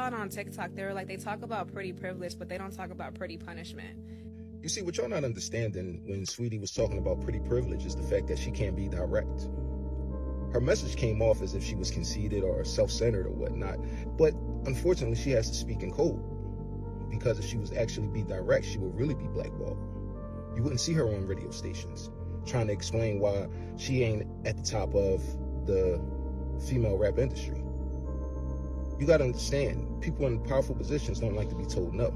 saw it on TikTok. They were like, they talk about pretty privilege, but they don't talk about pretty punishment. You see, what y'all not understanding when Saweetie was talking about pretty privilege is the fact that she can't be direct. Her message came off as if she was conceited or self-centered or whatnot, but unfortunately she has to speak in code, because if she was actually be direct, she would really be blackballed. You wouldn't see her on radio stations trying to explain why she ain't at the top of the female rap industry. You gotta understand, people in powerful positions don't like to be told no.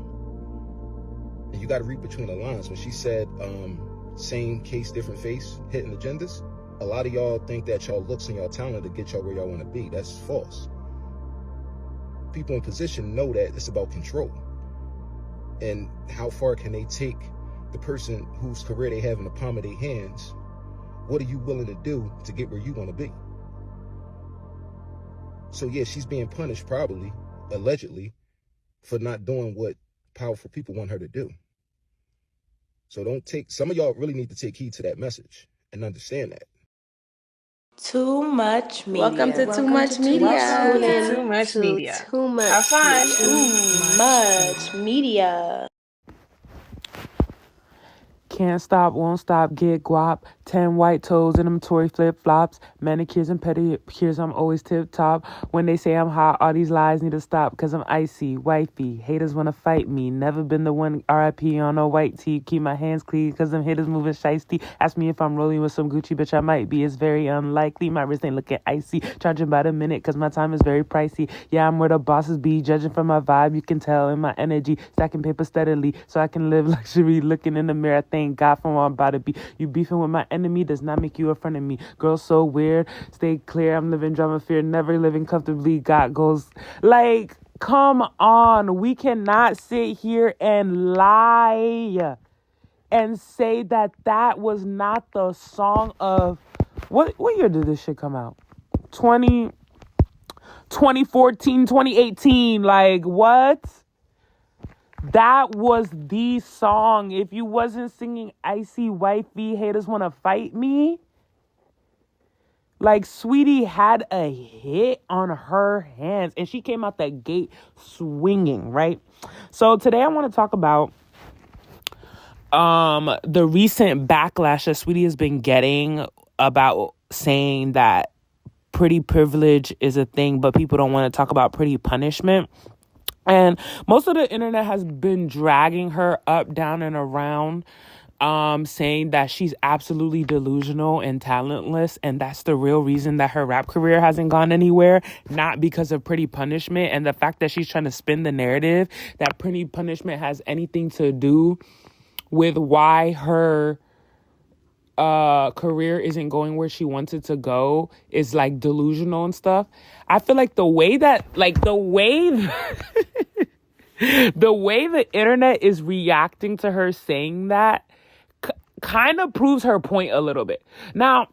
And you gotta read between the lines. When she said, same case, different face, hitting agendas, a lot of y'all think that y'all looks and y'all talent to get y'all where y'all wanna be. That's false. People in position know that it's about control. And how far can they take the person whose career they have in the palm of their hands? What are you willing to do to get where you wanna be? So yeah, she's being punished probably, allegedly, for not doing what powerful people want her to do. So some of y'all really need to take heed to that message and understand that. Too much media. Welcome to Too Much Media. Welcome to Too Much Media. Too much. Have fun. Media. Too much media. Can't stop, won't stop, get guap. 10 white toes in them Tory flip-flops. Manicures and pedicures, I'm always tip-top. When they say I'm hot, all these lies need to stop. Cause I'm icy, wifey. Haters wanna fight me. Never been the one RIP on no white tee. Keep my hands clean cause them haters moving shiesty. Ask me if I'm rolling with some Gucci, bitch, I might be. It's very unlikely. My wrist ain't looking icy. Charging by the minute cause my time is very pricey. Yeah, I'm where the bosses be. Judging from my vibe, you can tell in my energy. Stacking paper steadily so I can live luxury. Looking in the mirror, thank God for what I'm about to be. You beefing with my enemy does not make you a friend of me. Girl, so weird. Stay clear. I'm living drama fear. Never living comfortably. Got goals. Like, come on. We cannot sit here and lie and say that that was not the song of... What year did this shit come out? 2014, 2018. Like, what? That was the song. If you wasn't singing Icy Wifey, Haters Wanna Fight Me, like, Saweetie had a hit on her hands and she came out that gate swinging, right? So today I want to talk about the recent backlash that Saweetie has been getting about saying that pretty privilege is a thing, but people don't want to talk about pretty punishment. And most of the internet has been dragging her up, down, and around, saying that she's absolutely delusional and talentless. And that's the real reason that her rap career hasn't gone anywhere, not because of pretty punishment. And the fact that she's trying to spin the narrative that pretty punishment has anything to do with why her career isn't going where she wants it to go is like delusional and stuff. I feel like the way the internet is reacting to her saying that kind of proves her point a little bit. Now,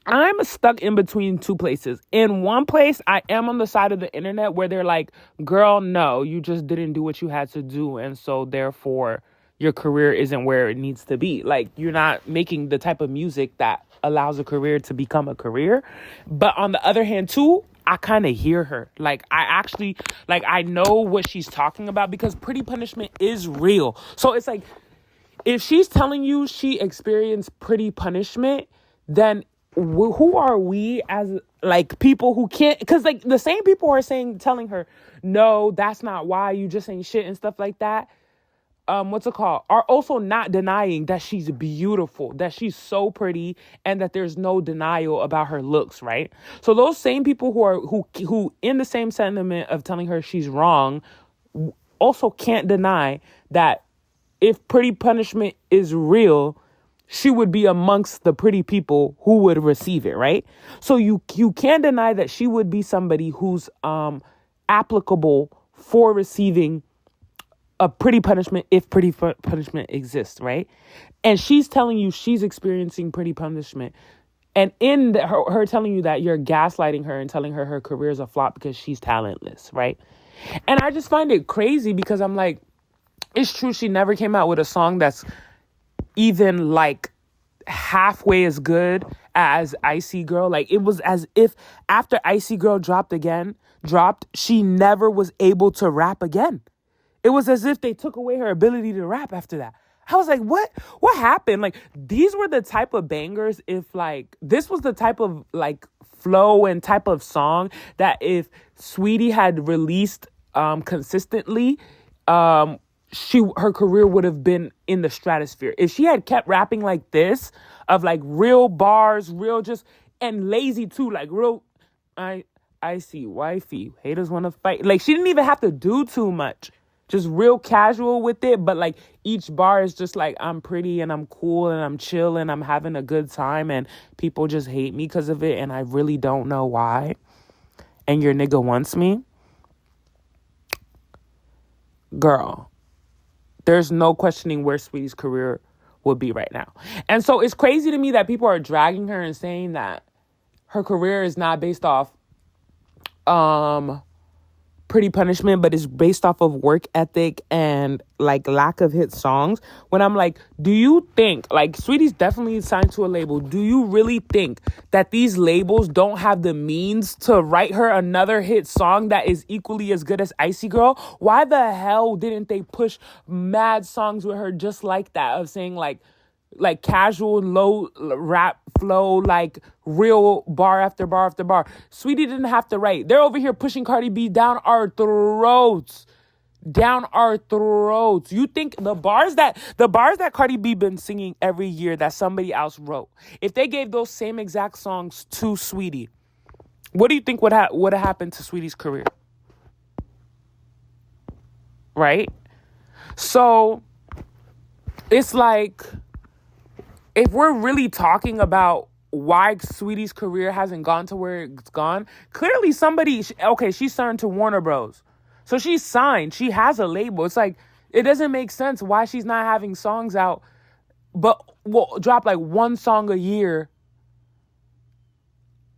I'm stuck in between two places. In one place, I am on the side of the internet where they're like, girl, no, you just didn't do what you had to do. And so therefore your career isn't where it needs to be. Like, you're not making the type of music that allows a career to become a career. But on the other hand, too, I kind of hear her. Like, I know what she's talking about because pretty punishment is real. So it's like, if she's telling you she experienced pretty punishment, then who are we as, like, people who can't, because, like, the same people are telling her, no, that's not why, you just ain't shit and stuff like that. Are also not denying that she's beautiful, that she's so pretty, and that there's no denial about her looks, right? So those same people who in the same sentiment of telling her she's wrong also can't deny that if pretty punishment is real, she would be amongst the pretty people who would receive it, right? So you can't deny that she would be somebody who's applicable for receiving a pretty punishment if pretty punishment exists, right? And she's telling you she's experiencing pretty punishment. And in her telling you that, you're gaslighting her and telling her career is a flop because she's talentless, right? And I just find it crazy because I'm like, it's true she never came out with a song that's even like halfway as good as Icy Girl. Like, it was as if after Icy Girl dropped again, dropped, she never was able to rap again. It was as if they took away her ability to rap after that. I was like, what happened? Like, these were the type of bangers, if like this was the type of like flow and type of song that if Saweetie had released consistently, her career would have been in the stratosphere. If she had kept rapping like this, of like real bars, real just, and lazy too, like real, I see wifey, haters want to fight. Like, she didn't even have to do too much. Just real casual with it, but like each bar is just like, I'm pretty and I'm cool and I'm chill and I'm having a good time and people just hate me because of it and I really don't know why. And your nigga wants me. Girl, there's no questioning where Saweetie's career would be right now. And so it's crazy to me that people are dragging her and saying that her career is not based off Pretty Punishment, but it's based off of work ethic and like lack of hit songs. When I'm like, do you think, like, Saweetie's definitely signed to a label, do you really think that these labels don't have the means to write her another hit song that is equally as good as Icy Girl? Why the hell didn't they push mad songs with her just like that, of saying like casual low rap flow, like real bar after bar after bar? Saweetie didn't have to write. They're over here pushing Cardi B down our throats. You think the bars that Cardi B been singing every year that somebody else wrote, if they gave those same exact songs to Saweetie, what do you think would have happened to Saweetie's career? Right? So it's like, if we're really talking about why Saweetie's career hasn't gone to where it's gone, clearly she's signed to Warner Bros. So she's signed. She has a label. It's like, it doesn't make sense why she's not having songs out, but will drop like one song a year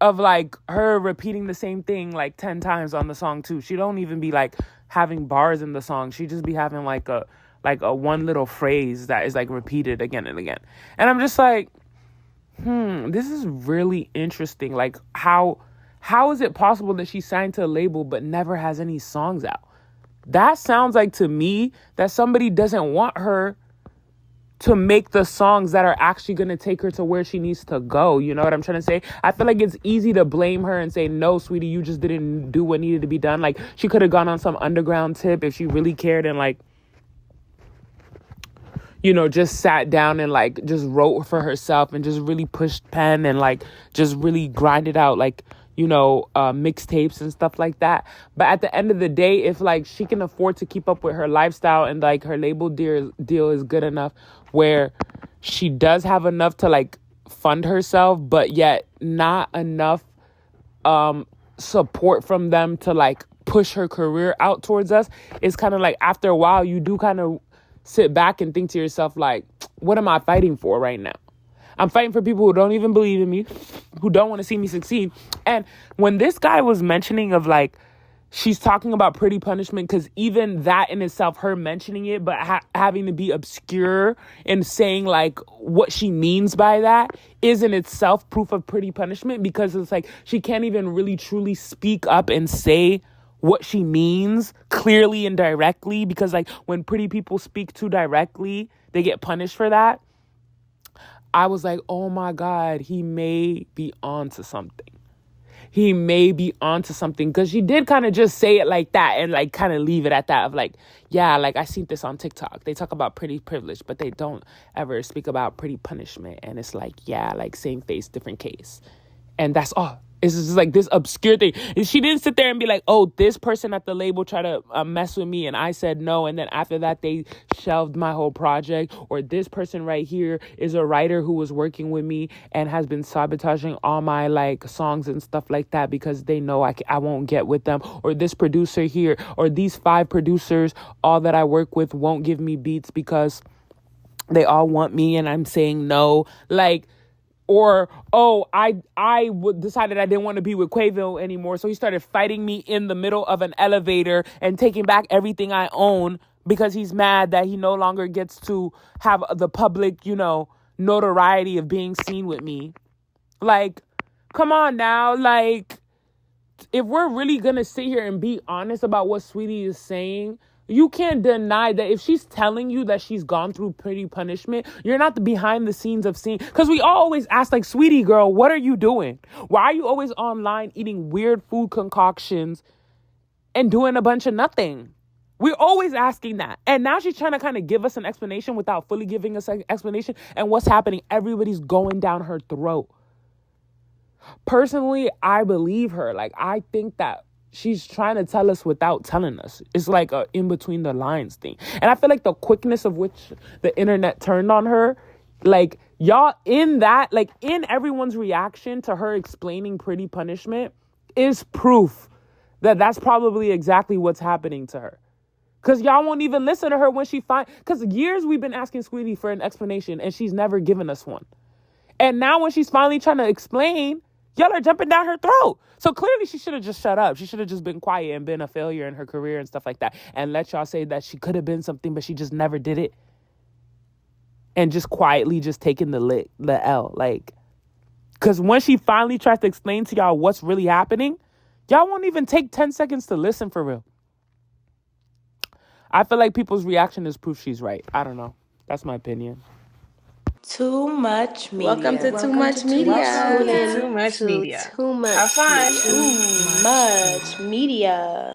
of like her repeating the same thing like 10 times on the song too. She don't even be like having bars in the song. She just be having like a one little phrase that is like repeated again and again. And I'm just like, this is really interesting. Like, how is it possible that she signed to a label but never has any songs out? That sounds like to me that somebody doesn't want her to make the songs that are actually going to take her to where she needs to go. You know what I'm trying to say? I feel like it's easy to blame her and say, no, sweetie, you just didn't do what needed to be done. Like, she could have gone on some underground tip if she really cared and like, you know, just sat down and like just wrote for herself and just really pushed pen and like just really grinded out like, you know, mixtapes and stuff like that. But at the end of the day, if like she can afford to keep up with her lifestyle and like her label deal is good enough where she does have enough to like fund herself, but yet not enough support from them to like push her career out towards us, it's kind of like after a while you do kind of sit back and think to yourself, like, what am I fighting for right now? I'm fighting for people who don't even believe in me, who don't want to see me succeed. And when this guy was mentioning of like, she's talking about Pretty Punishment, because even that in itself, her mentioning it, but having to be obscure and saying like what she means by that is in itself proof of Pretty Punishment, because it's like she can't even really truly speak up and say what she means clearly and directly, because like when pretty people speak too directly, they get punished for that. I was like, oh my God, he may be onto something. He may be onto something, because she did kind of just say it like that and like kind of leave it at that of like, yeah, like I seen this on TikTok. They talk about pretty privilege, but they don't ever speak about Pretty Punishment. And it's like, yeah, like same face, different case. And that's all. It's just like this obscure thing. And she didn't sit there and be like, oh, this person at the label tried to mess with me and I said no. And then after that, they shelved my whole project. Or this person right here is a writer who was working with me and has been sabotaging all my like songs and stuff like that because they know I won't get with them. Or this producer here, or these 5 producers, all that I work with won't give me beats because they all want me and I'm saying no. Like, or, oh, I decided I didn't want to be with Quavo anymore. So he started fighting me in the middle of an elevator and taking back everything I own because he's mad that he no longer gets to have the public, you know, notoriety of being seen with me. Like, come on now. Like, if we're really gonna sit here and be honest about what Sweetie is saying, you can't deny that if she's telling you that she's gone through pretty punishment, you're not the behind the scenes of seeing. Because we always ask, like, Sweetie girl, what are you doing? Why are you always online eating weird food concoctions and doing a bunch of nothing? We're always asking that. And now she's trying to kind of give us an explanation without fully giving us an explanation. And what's happening? Everybody's going down her throat. Personally, I believe her. Like, I think that she's trying to tell us without telling us. It's like a in between the lines thing. And I feel like the quickness of which the internet turned on her, like, y'all in that, like, in everyone's reaction to her explaining pretty punishment is proof that that's probably exactly what's happening to her. Because y'all won't even listen to her when she because years we've been asking Sweetie for an explanation and she's never given us one. And now when she's finally trying to explain, y'all are jumping down her throat. So clearly she should have just shut up. She should have just been quiet and been a failure in her career and stuff like that. And let y'all say that she could have been something, but she just never did it. And just quietly just taking the L. Like, because when she finally tries to explain to y'all what's really happening, y'all won't even take 10 seconds to listen for real. I feel like people's reaction is proof she's right. I don't know. That's my opinion. Too much media. Welcome to Too Much Media. Tune in Too much to media. Too Much Have fun. Media. Too much media.